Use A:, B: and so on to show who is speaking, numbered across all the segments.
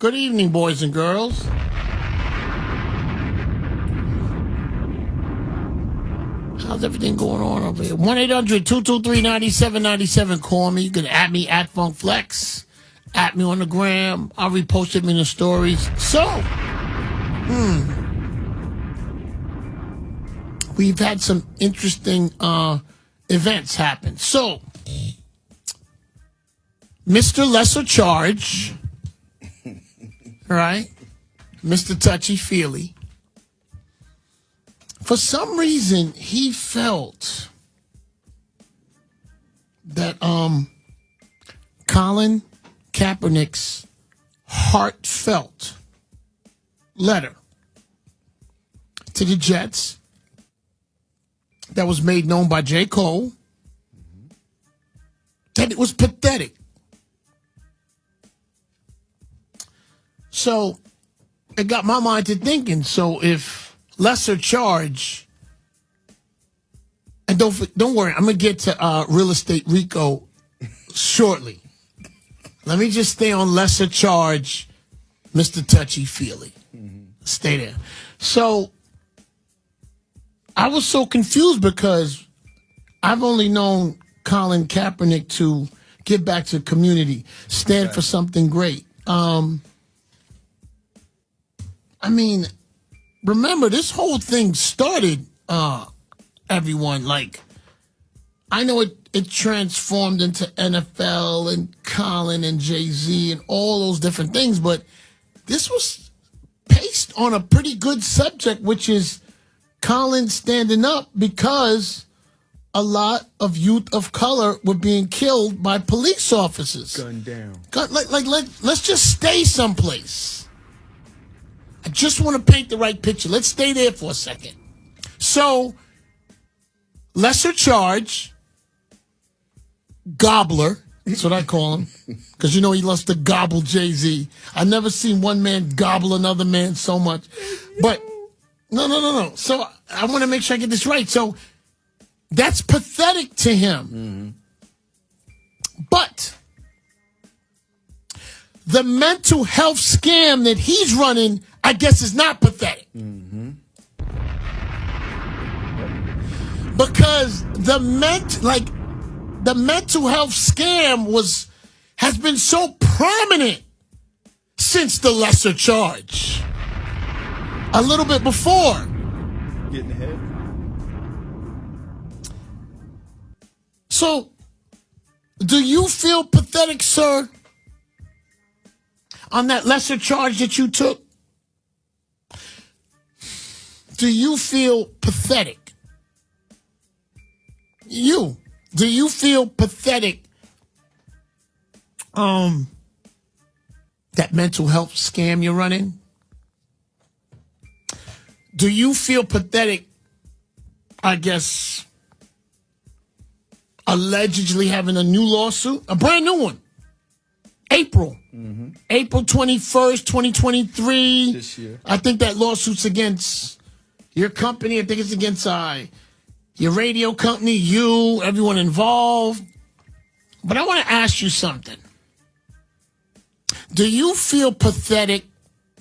A: Good evening, boys and girls. How's everything going on over here? 1-800-223-9797. Call me. You can at me at FunkFlex. At me on the gram. I'll repost it in the stories. So, we've had some interesting events happen. So, Mr. Lesser Charge, right? Mr. Touchy Feely. For some reason, he felt that Colin Kaepernick's heartfelt letter to the Jets that was made known by J. Cole, that it was pathetic. So it got my mind to thinking, so if Lesser Charge, and don't worry, I'm going to get to Real Estate Rico shortly. Let me just stay on Lesser Charge, Mr. Touchy Feely. Stay there. So I was so confused because I've only known Colin Kaepernick to give back to the community, stand for something great. I mean, remember, this whole thing started, everyone, like, I know it transformed into NFL and Colin and Jay-Z and all those different things, but this was based on a pretty good subject, which is Colin standing up because a lot of youth of color were being killed by police officers.
B: Gunned down.
A: Let's just stay someplace. I just want to paint the right picture. Let's stay there for a second. So, Lesser Charge, Gobbler, that's what I call him, because you know he loves to gobble Jay-Z. I've never seen one man gobble another man so much. But, no. So, I want to make sure I get this right. So, that's pathetic to him. But the mental health scam that he's running, I guess, is not pathetic. Because the mental health scam has been so prominent since the Lesser Charge. A little bit before.
B: Getting ahead.
A: So, do you feel pathetic, sir, on that Lesser Charge that you took? Do you feel pathetic? Do you feel pathetic? That mental health scam you're running? Do you feel pathetic, I guess, allegedly having a new lawsuit? A brand new one. April 21st, 2023.
B: This year.
A: I think that lawsuit's against your company. I think it's against your radio company, you, everyone involved. But I want to ask you something. Do you feel pathetic?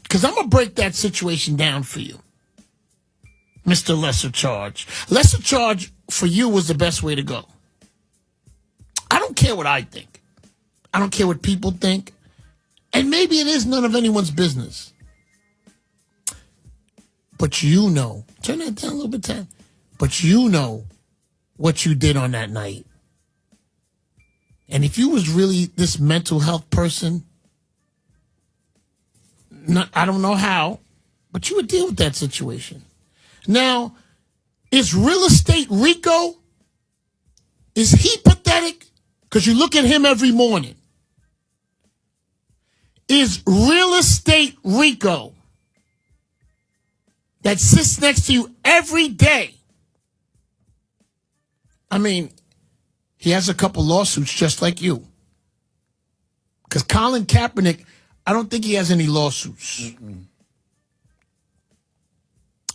A: Because I'm going to break that situation down for you, Mr. Lesser Charge. Lesser Charge for you was the best way to go. I don't care what I think. I don't care what people think. And maybe it is none of anyone's business. But you know, turn that down a little bit, Tad. But you know what you did on that night. And if you was really this mental health person, I don't know how, but you would deal with that situation. Now, is Real Estate Rico, is he pathetic? Because you look at him every morning. Is Real Estate Rico, that sits next to you every day? I mean, he has a couple lawsuits just like you. Because Colin Kaepernick, I don't think he has any lawsuits.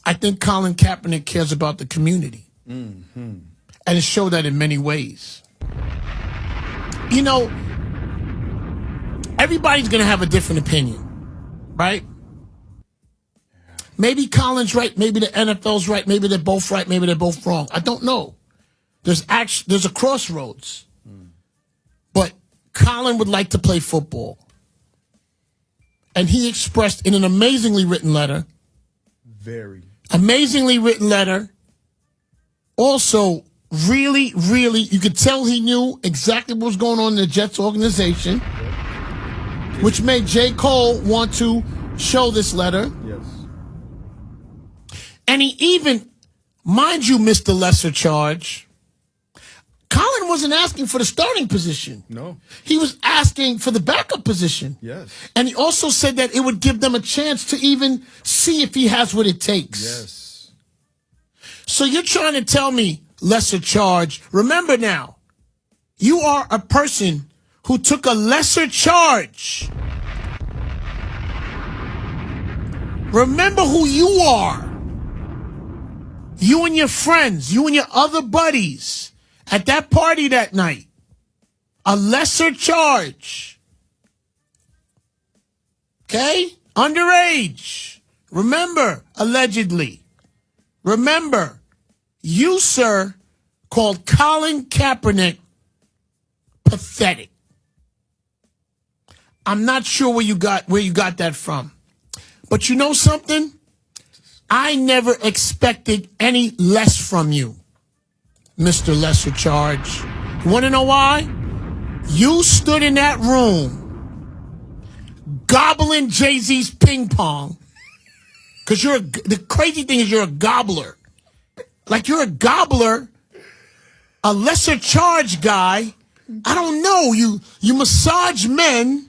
A: I think Colin Kaepernick cares about the community. And it showed that in many ways. You know, everybody's going to have a different opinion. right? Maybe Colin's right, maybe the NFL's right, maybe they're both right, maybe they're both wrong. I don't know. There's a crossroads. But Colin would like to play football. And he expressed in an amazingly written letter. Amazingly written letter. Also, really, really, you could tell he knew exactly what was going on in the Jets organization, which made J. Cole want to show this letter.
B: Yes.
A: And he even, mind you, Mr. Lesser Charge, Colin wasn't asking for the starting position.
B: No.
A: He was asking for the backup position.
B: Yes.
A: And he also said that it would give them a chance to even see if he has what it takes.
B: Yes.
A: So you're trying to tell me, Lesser Charge, remember now, you are a person who took a lesser charge. Remember who you are. You and your friends, you and your other buddies at that party that night. A lesser charge. Okay? Underage. Remember, allegedly. Remember, you, sir, called Colin Kaepernick pathetic. I'm not sure where you got that from. But you know something? I never expected any less from you, Mr. Lesser Charge. You want to know why? You stood in that room gobbling Jay-Z's ping pong. Because the crazy thing is you're a gobbler. Like you're a gobbler, a lesser charge guy. I don't know. You massage men.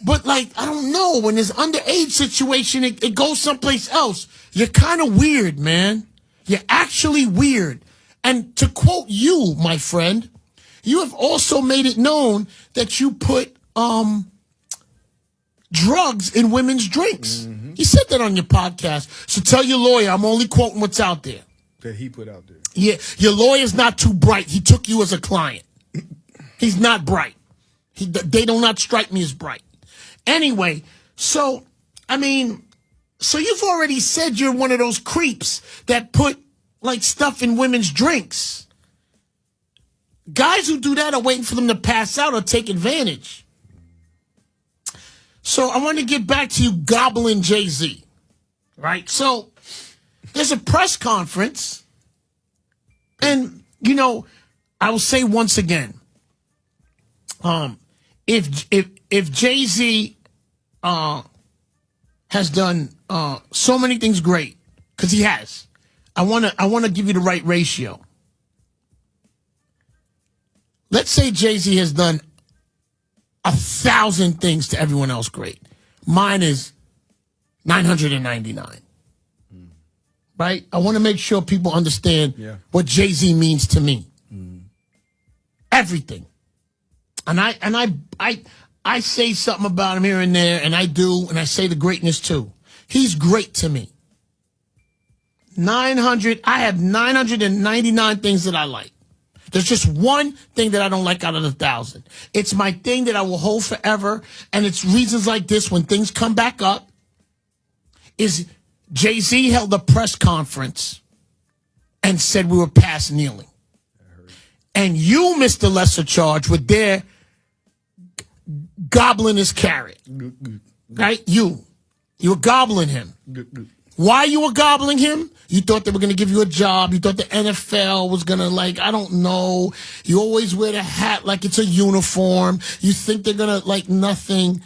A: But, like, I don't know. When there's underage situation, it goes someplace else. You're kind of weird, man. You're actually weird. And to quote you, my friend, you have also made it known that you put drugs in women's drinks. Mm-hmm. You said that on your podcast. So tell your lawyer I'm only quoting what's out there.
B: That he put out there.
A: Yeah, your lawyer's not too bright. He took you as a client. He's not bright. They do not strike me as bright. Anyway, so, I mean, so you've already said you're one of those creeps that put, like, stuff in women's drinks. Guys who do that are waiting for them to pass out or take advantage. So I want to get back to you gobbling Jay-Z, right? So there's a press conference, and, you know, I will say once again, if Jay-Z has done so many things great, because he has, I wanna give you the right ratio. Let's say Jay-Z has done 1,000 things to everyone else great. Mine is 999. Right? I want to make sure people understand what Jay-Z means to me. Everything. And I say something about him here and there, and I do, and I say the greatness too. He's great to me. I have 999 things that I like. There's just one thing that I don't like out of the 1,000. It's my thing that I will hold forever, and it's reasons like this when things come back up, is Jay-Z held a press conference and said we were past kneeling. And you, Mr. Lesser Charge, were there gobbling his carrot. Right? You were gobbling him. Why you were gobbling him? You thought they were going to give you a job. You thought the NFL was going to, like, I don't know. You always wear the hat like it's a uniform. You think they're going to, like, nothing.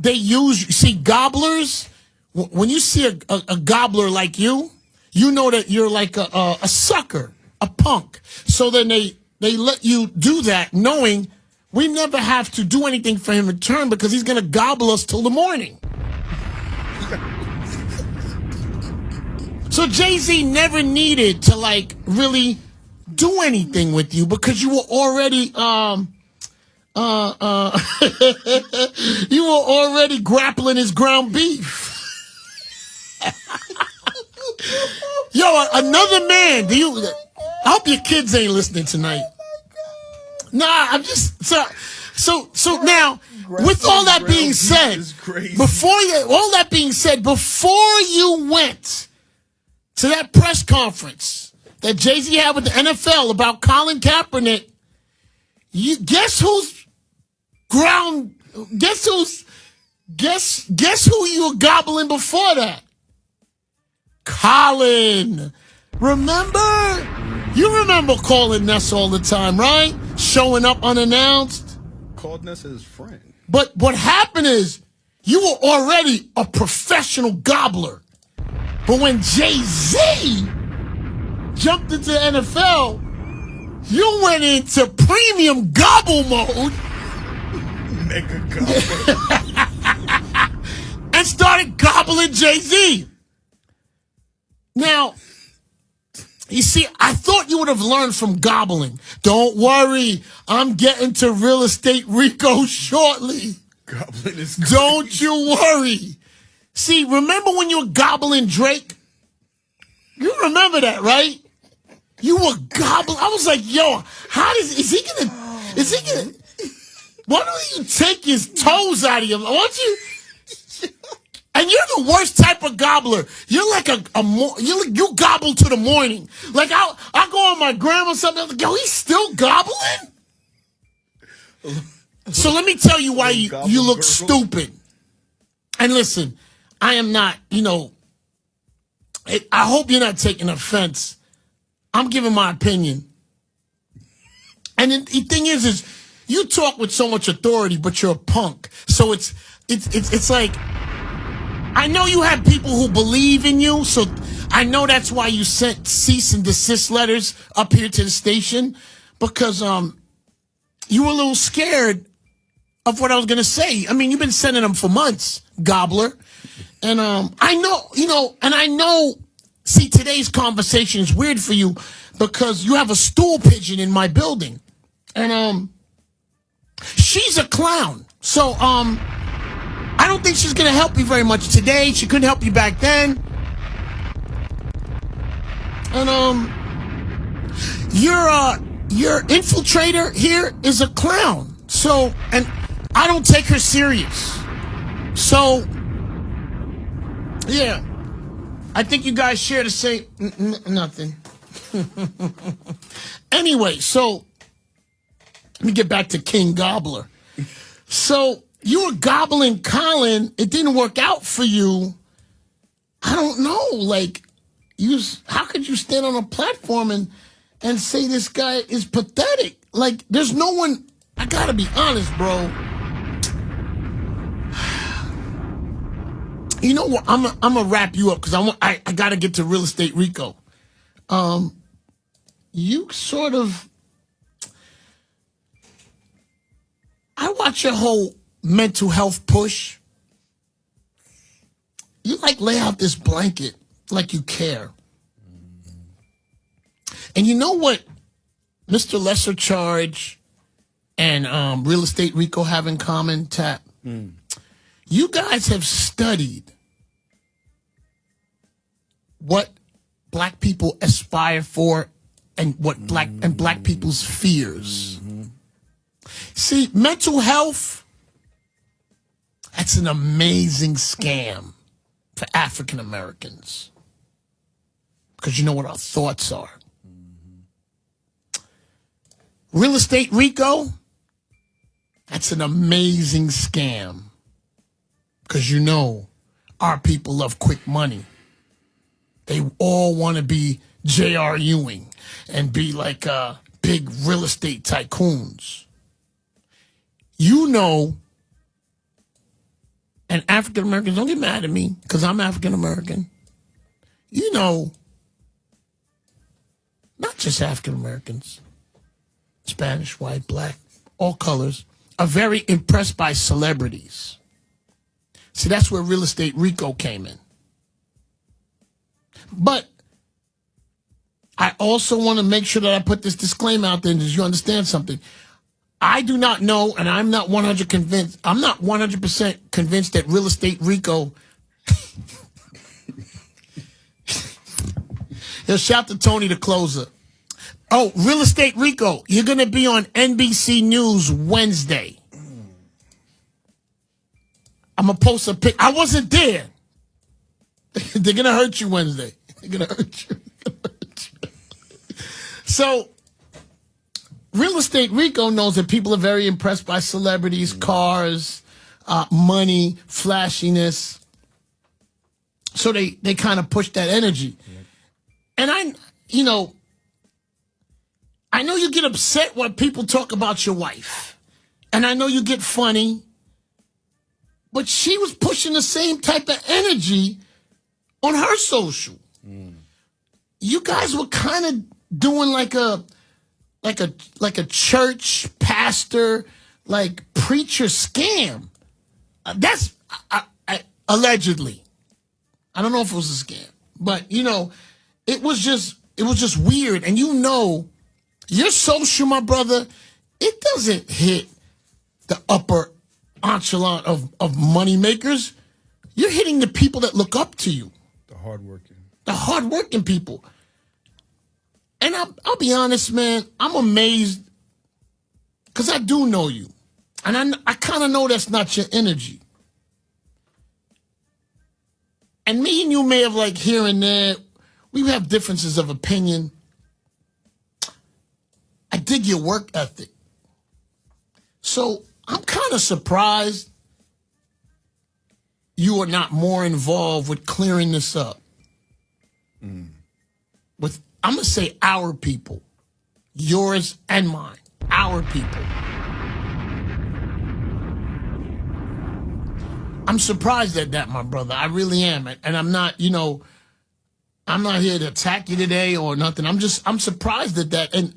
A: See, gobblers, when you see a gobbler like you know that you're like a sucker, a punk. So then they let you do that knowing we never have to do anything for him in return because he's going to gobble us till the morning. So Jay-Z never needed to, like, really do anything with you because you were already you were already grappling his ground beef. Yo, another man. I hope your kids ain't listening tonight. Nah, I'm just so now with all that being said, before you went to that press conference that Jay-Z had with the NFL about Colin Kaepernick, guess who you were gobbling before that? Colin. Remember? You remember calling Ness all the time, right? Showing up unannounced.
B: Called Ness his friend.
A: But what happened is you were already a professional gobbler. But when Jay-Z jumped into the NFL, you went into premium gobble mode.
B: Mega gobble.
A: And started gobbling Jay-Z. Now, you see, I thought you would have learned from gobbling. Don't worry, I'm getting to Real Estate Rico shortly.
B: Gobbling is crazy.
A: Don't you worry. See, remember when you were gobbling Drake? You remember that, right? You were gobbling. I was like, yo, is he gonna, why don't you take his toes out of your, why don't you? And you're the worst type of gobbler. You're like you gobble to the morning. Like I go on my grandma or something. I'm like, yo, he's still gobbling. So let me tell you why you look stupid. And listen, I am not. I hope you're not taking offense. I'm giving my opinion. And the thing is you talk with so much authority, but you're a punk. So it's like. I know you have people who believe in you, so I know that's why you sent cease and desist letters up here to the station, because you were a little scared of what I was going to say. I mean, you've been sending them for months, gobbler. And I know, see, today's conversation is weird for you because you have a stool pigeon in my building. And she's a clown. So, I don't think she's going to help you very much today. She couldn't help you back then. And your infiltrator here is a clown. So, and I don't take her serious. So, yeah. I think you guys share the same nothing. Anyway, so let me get back to King Gobbler. So, you were gobbling Colin. It didn't work out for you. I don't know. Like, how could you stand on a platform and say this guy is pathetic? Like, there's no one. I gotta be honest, bro. You know what? I'm gonna wrap you up because I gotta get to Real Estate Rico. You sort of. I watch your whole mental health push. You lay out this blanket like you care. And you know what Mr. Lesser Charge and Real Estate Rico have in common, Tap? You guys have studied what black people aspire for and what black people's fears. See, mental health, that's an amazing scam for African Americans. Because you know what our thoughts are. Real Estate Rico, that's an amazing scam. Because you know our people love quick money. They all want to be J.R. Ewing and be like big real estate tycoons. You know. And African Americans, don't get mad at me because I'm African American. You know, not just African Americans, Spanish, white, black, all colors, are very impressed by celebrities. See, that's where Real Estate Rico came in. But I also want to make sure that I put this disclaimer out there, and you understand something. I do not know, and I'm not 100% convinced that Real Estate Rico. Shout to Tony the closer. Oh, Real Estate Rico, you're going to be on NBC News Wednesday. I'm going to post a pic. I wasn't there. They're going to hurt you Wednesday. They're going to hurt you. So, Real Estate Rico knows that people are very impressed by celebrities, cars, money, flashiness. So they kind of push that energy. Yep. And I know you get upset when people talk about your wife. And I know you get funny. But she was pushing the same type of energy on her social. You guys were kind of doing like a church pastor, like preacher scam. That's allegedly. I don't know if it was a scam, but it was just weird. And your social, my brother, it doesn't hit the upper echelon of money makers. You're hitting the people that look up to you. The hardworking people. And I'll be honest, man, I'm amazed because I do know you. And I kind of know that's not your energy. And me and you may have like here and there, we have differences of opinion. I dig your work ethic. So I'm kind of surprised you are not more involved with clearing this up. With, I'm going to say our people, yours and mine, our people. I'm surprised at that, my brother. I really am. And I'm not, I'm not here to attack you today or nothing. I'm surprised at that. And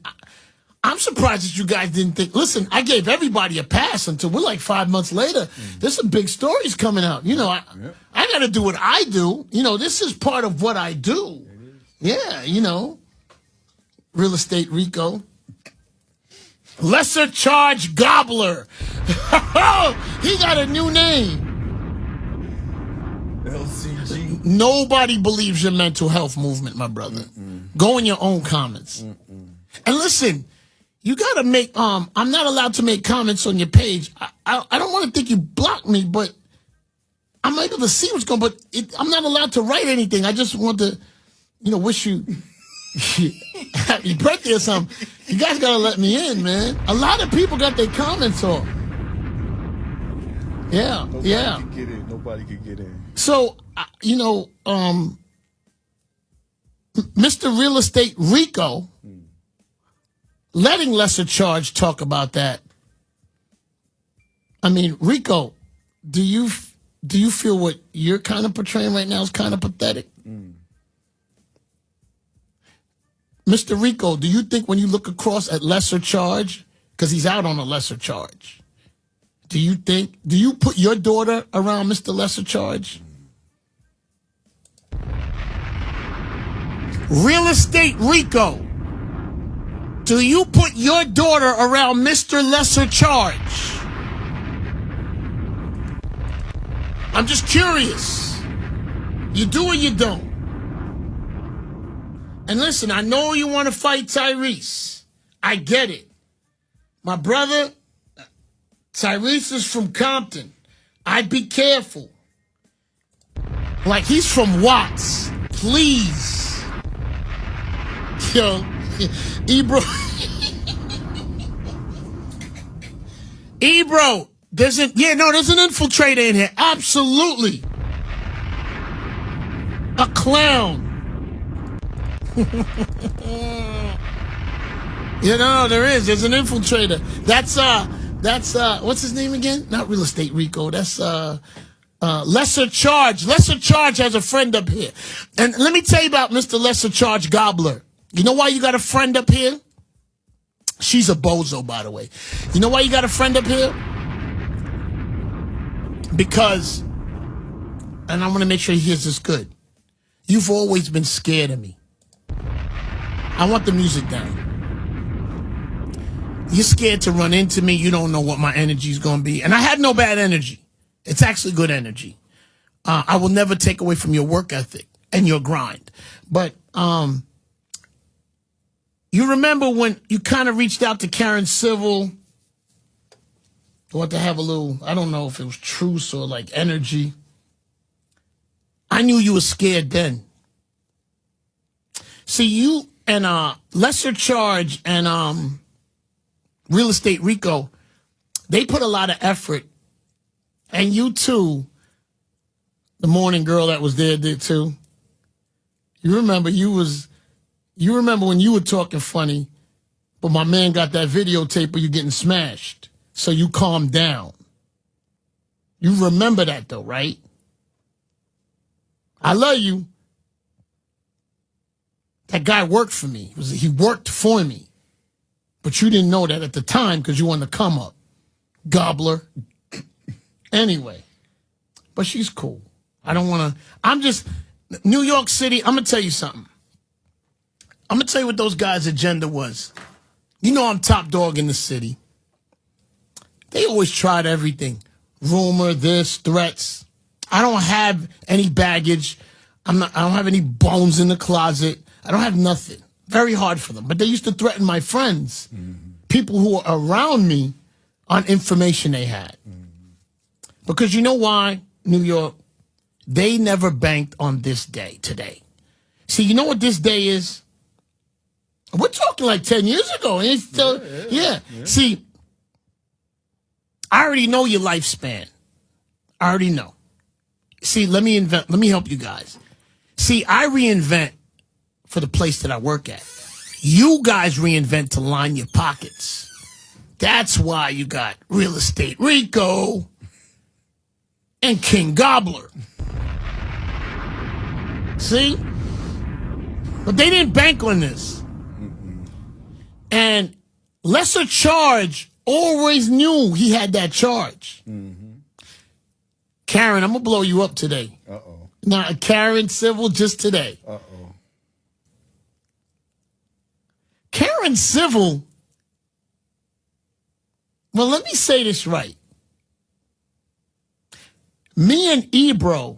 A: I'm surprised that you guys didn't think, listen, I gave everybody a pass until we're like 5 months later. There's some big stories coming out. I got to do what I do. This is part of what I do. Yeah, Real Estate Rico. Lesser Charge Gobbler. He got a new name.
B: LCG.
A: Nobody believes your mental health movement, my brother. Go in your own comments. And listen, you got to make, I'm not allowed to make comments on your page. I don't want to think you blocked me, but I'm able to see what's going on. But I'm not allowed to write anything. I just want to, wish you happy birthday or something. You guys got to let me in, man. A lot of people got their comments off. Yeah,
B: Nobody could get in.
A: So, Mr. Real Estate Rico, letting Lesser Charge talk about that. I mean, Rico, do you feel what you're kind of portraying right now is kind of pathetic? Mr. Rico, do you think when you look across at Lesser Charge, because he's out on a lesser charge, do you put your daughter around Mr. Lesser Charge? Real Estate Rico, do you put your daughter around Mr. Lesser Charge? I'm just curious. You do or you don't? And listen, I know you want to fight Tyrese. I get it. My brother, Tyrese is from Compton. I'd be careful. Like, he's from Watts. Please. Yo, Ebro. Ebro, there's an infiltrator in here. Absolutely. A clown. There is. There's an infiltrator. That's what's his name again? Not Real Estate Rico. That's Lesser Charge. Lesser Charge has a friend up here. And let me tell you about Mr. Lesser Charge Gobbler. You know why you got a friend up here? She's a bozo, by the way. You know why you got a friend up here? Because, and I want to make sure he hears this good, you've always been scared of me. I want the music down. You're scared to run into me. You don't know what my energy is going to be. And I had no bad energy. It's actually good energy. I will never take away from your work ethic and your grind. But you remember when you kind of reached out to Karen Civil They want to have a little, I don't know if it was truce or like energy. I knew you were scared then. See, you and Lesser Charge and Real Estate Rico, they put a lot of effort. And you too, the morning girl that was there did too. You remember when you were talking funny, but my man got that videotape of you getting smashed. So you calmed down. You remember that though, right? I love you. That guy worked for me. He worked for me. But you didn't know that at the time because you wanted to come up. Gobbler. Anyway. But she's cool. I don't want to. New York City, I'm going to tell you something. I'm going to tell you what those guys' agenda was. You know I'm top dog in the city. They always tried everything. Rumor, this, threats. I don't have any baggage. I don't have any bones in the closet. I don't have nothing. Very hard for them. But they used to threaten my friends, people who were around me, on information they had. Because you know why, New York? They never banked on this day today. See, you know what this day is? We're talking like 10 years ago. And it's still, yeah. See, I already know your lifespan. I already know. See, let me help you guys. See, I reinvent for the place that I work at. You guys reinvent to line your pockets. That's why you got Real Estate Rico and King Gobbler. See? But they didn't bank on this. And Lesser Charge always knew he had that charge. Karen, I'm going to blow you up today.
B: Uh-oh.
A: Now, Karen Civil just today.
B: Uh-oh.
A: Karen Civil, well, let me say this right. Me and Ebro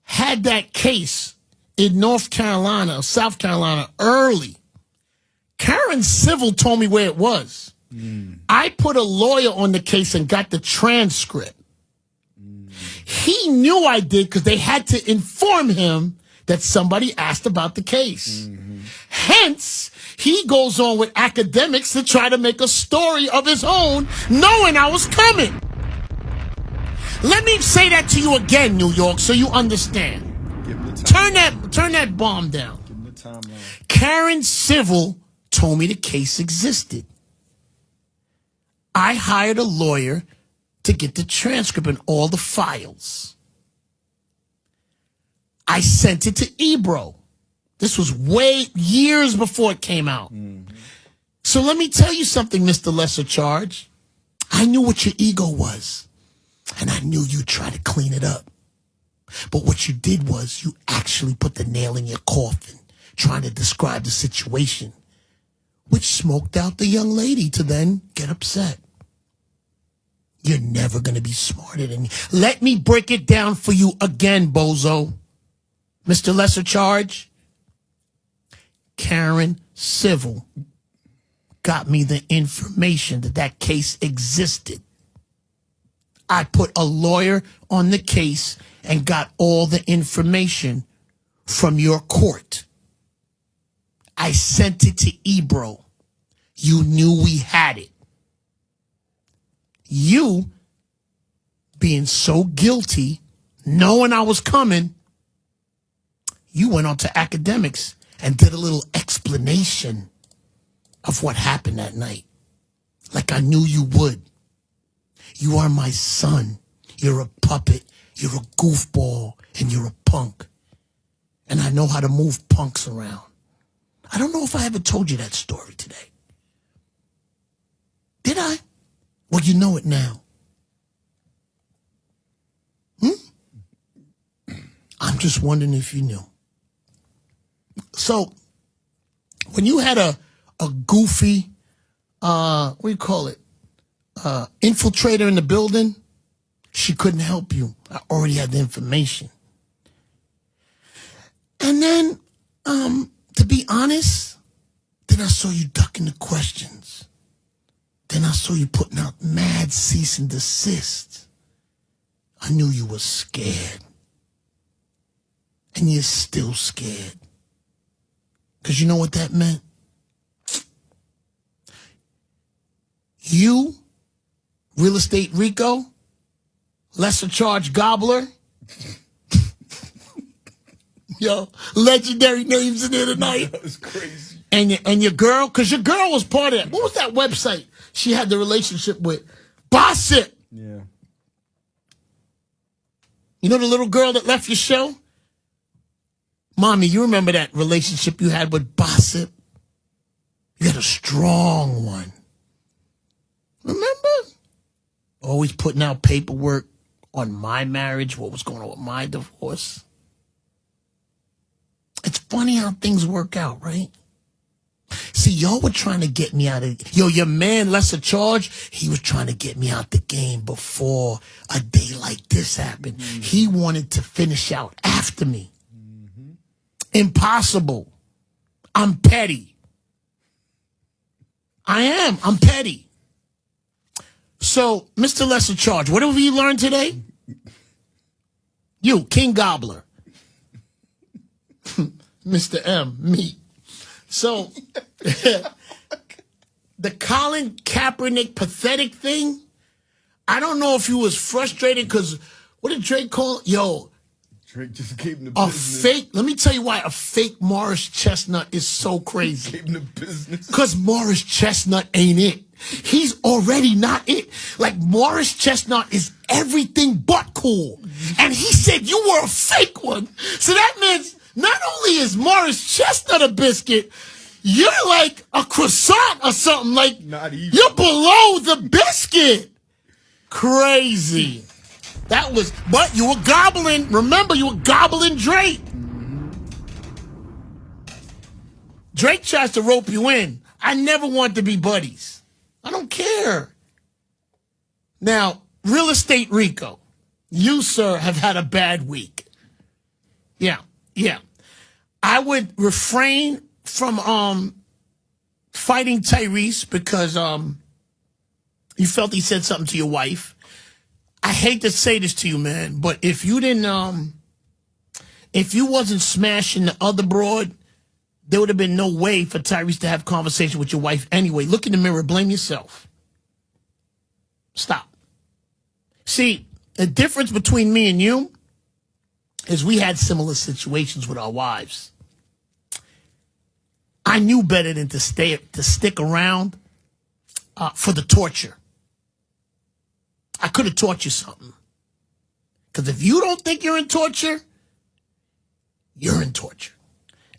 A: had that case in North Carolina, South Carolina, early. Karen Civil told me where it was. I put a lawyer on the case and got the transcript. He knew I did because they had to inform him that somebody asked about the case. Hence, he goes on with academics to try to make a story of his own, knowing I was coming. Let me say that to you again, New York, so you understand. Turn that bomb down.
B: Give him the timeline.
A: Karen Civil told me the case existed. I hired a lawyer to get the transcript and all the files. I sent it to Ebro. This was years before it came out. So let me tell you something, Mr. Lesser Charge. I knew what your ego was, and I knew you'd try to clean it up. But what you did was you actually put the nail in your coffin, trying to describe the situation, which smoked out the young lady to then get upset. You're never going to be smarter than me. Let me break it down for you again, bozo. Mr. Lesser Charge, Karen Civil got me the information that case existed. I put a lawyer on the case and got all the information from your court. I sent it to Ebro. You knew we had it. You, being so guilty, knowing I was coming, you went on to academics and did a little explanation of what happened that night. Like I knew you would. You are my son. You're a puppet. You're a goofball. And you're a punk. And I know how to move punks around. I don't know if I ever told you that story today. Did I? Well, you know it now. I'm just wondering if you knew. So, when you had a goofy, what do you call it? Infiltrator in the building, she couldn't help you. I already had the information. And then, to be honest, then I saw you ducking the questions. Then I saw you putting out mad cease and desist. I knew you were scared. And you're still scared. Because you know what that meant? You, Real Estate Rico, lesser charge gobbler. Yo, legendary names in there tonight.
B: That was crazy.
A: And your girl, because your girl was part of that. What was that website she had the relationship with? Bossip.
B: Yeah.
A: You know the little girl that left your show? Mommy, you remember that relationship you had with Bossip? You had a strong one. Remember? Always putting out paperwork on my marriage, what was going on with my divorce. It's funny how things work out, right? See, y'all were trying to get me out of... Yo, your man, Lesser Charge, he was trying to get me out the game before a day like this happened. Mm-hmm. He wanted to finish out after me. Mm-hmm. Impossible. I'm petty. I am. I'm petty. So, Mr. Lesser Charge, what have you learned today? You, King Gobbler. Mr. M, me. So, the Colin Kaepernick pathetic thing, I don't know if he was frustrated because, what did Drake call it? Yo,
B: Drake just gave him the
A: a
B: business.
A: fake, let me tell you why a fake Morris Chestnut is so crazy.
B: Gave him the business.
A: Because Morris Chestnut ain't it. He's already not it. Like, Morris Chestnut is everything but cool. And he said you were a fake one. So that means not only is Morris Chestnut a biscuit, you're like a croissant or something. Like,
B: Not even.
A: you're below the biscuit. Crazy. That was, but you were gobbling. Remember, you were gobbling Drake. Mm-hmm. Drake tries to rope you in. I never want to be buddies. I don't care. Now, Real Estate Rico, you, sir, have had a bad week. Yeah. I would refrain from fighting Tyrese because you felt he said something to your wife. I hate to say this to you, man, but if you didn't, if you wasn't smashing the other broad, there would have been no way for Tyrese to have conversation with your wife anyway. Look in the mirror, blame yourself. Stop. See, the difference between me and you is we had similar situations with our wives. I knew better than to stick around for the torture. I could have taught you something. Because if you don't think you're in torture, you're in torture.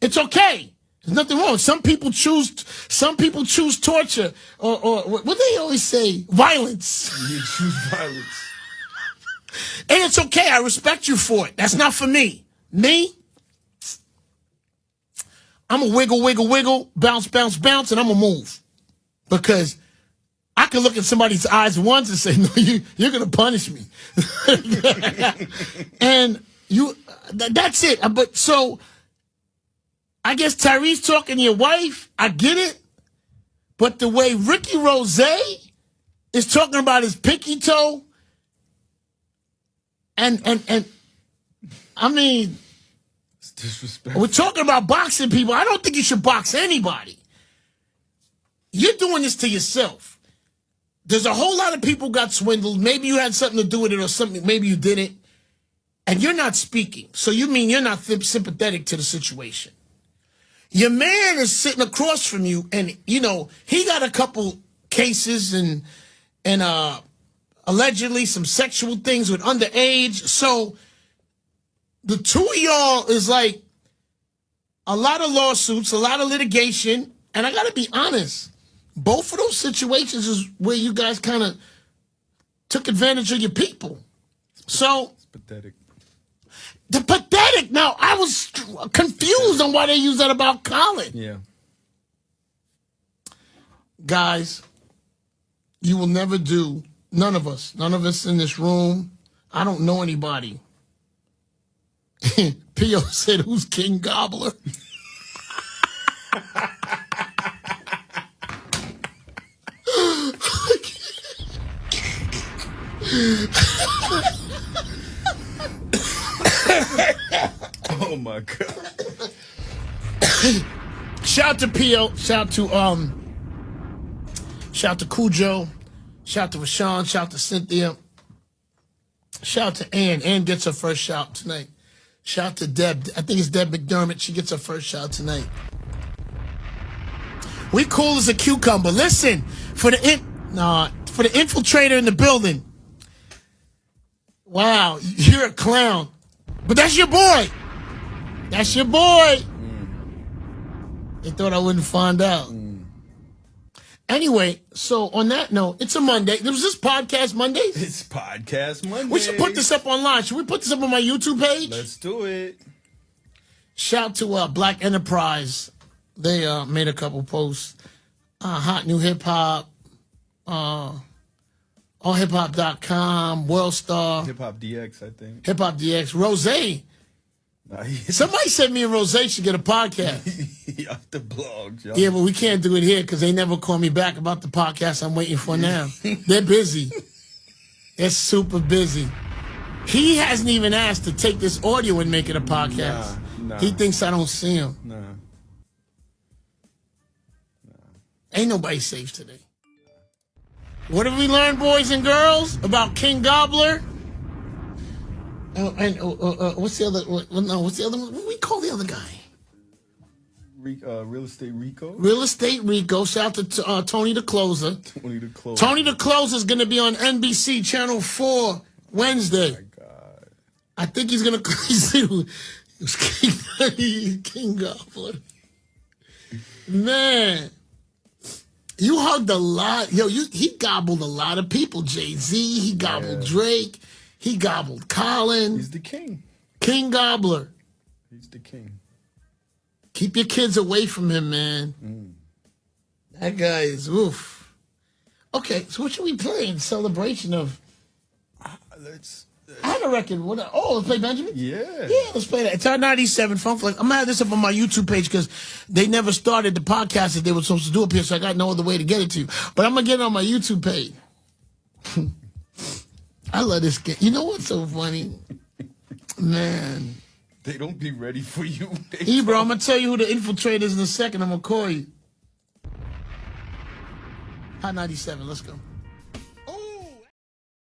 A: It's okay. There's nothing wrong. Some people choose torture or what they always say, violence.
B: You choose violence.
A: And it's okay. I respect you for it. That's not for me. Me, I'm a wiggle, bounce, and I'm a move. Because I can look at somebody's eyes once and say, no, you're going to punish me. And that's it. But so, I guess Tyrese talking to your wife, I get it. But the way Ricky Rose is talking about his pinky toe, and I mean,
B: It's disrespectful.
A: we're talking about boxing people. I don't think you should box anybody. You're doing this to yourself. There's a whole lot of people got swindled. Maybe you had something to do with it or something. Maybe you didn't. And you're not speaking. So you mean you're not sympathetic to the situation. Your man is sitting across from you, and, you know, he got a couple cases and allegedly some sexual things with underage. So the two of y'all is like a lot of lawsuits, a lot of litigation. And I got to be honest, both of those situations is where you guys kind of took advantage of your people. So
B: It's pathetic.
A: the pathetic. Now, I was confused on why they use that about Colin.
B: Yeah.
A: Guys, you will never do, none of us in this room, I don't know anybody. P.O. said, who's King Gobbler?
B: Oh my god.
A: Shout to Pio. Shout to Cujo. Shout to Rashawn. Shout to Cynthia. Shout to Ann. Ann gets her first shout tonight. Shout to Deb. I think it's Deb McDermott. She gets her first shout tonight. We cool as a cucumber. Listen, for the infiltrator in the building. Wow, you're a clown. But that's your boy. That's your boy. They thought I wouldn't find out. Anyway, so on that note, it's a Monday. Was this podcast Monday?
B: It's Podcast Monday.
A: We should put this up online. Should we put this up on my YouTube page?
B: Let's do it.
A: Shout to Black Enterprise. They made a couple posts. Hot New Hip Hop. AllHipHop.com. Worldstar.
B: Hip Hop DX, I think.
A: Hip Hop DX. Rose. Somebody said me and Rose should get a podcast.
B: Off the blog, y'all.
A: Yeah, but we can't do it here because they never call me back about the podcast I'm waiting for now. They're busy. They're super busy. He hasn't even asked to take this audio and make it a podcast.
B: Nah.
A: He thinks I don't see him.
B: Nah.
A: Ain't nobody safe today. What have we learned, boys and girls, about King Gobbler? What's the other? What's the other one? What do we call the other guy?
B: Real Estate Rico.
A: Real Estate Rico. Shout out to Tony the Closer.
B: Tony the Closer.
A: Tony the Closer is going to be on NBC Channel 4 Wednesday.
B: Oh my God.
A: I think he's going to King Gobbler. Man. You hugged a lot. Yo, he gobbled a lot of people. Jay-Z, he gobbled Drake. He gobbled Colin.
B: He's the king.
A: King Gobbler.
B: He's the king.
A: Keep your kids away from him, man. That guy is oof. Okay, so what should we play in celebration of? I have a record. Let's play Benjamin?
B: Yeah.
A: Yeah, let's play that. It's our 97 Funk Flex. I'm going to have this up on my YouTube page because they never started the podcast that they were supposed to do up here, so I got no other way to get it to you. But I'm going to get it on my YouTube page. I love this game. You know what's so funny? Man.
B: They don't be ready for you.
A: Bro, I'm going to tell you who the infiltrator is in a second. I'm going to call you. Hot 97, let's go.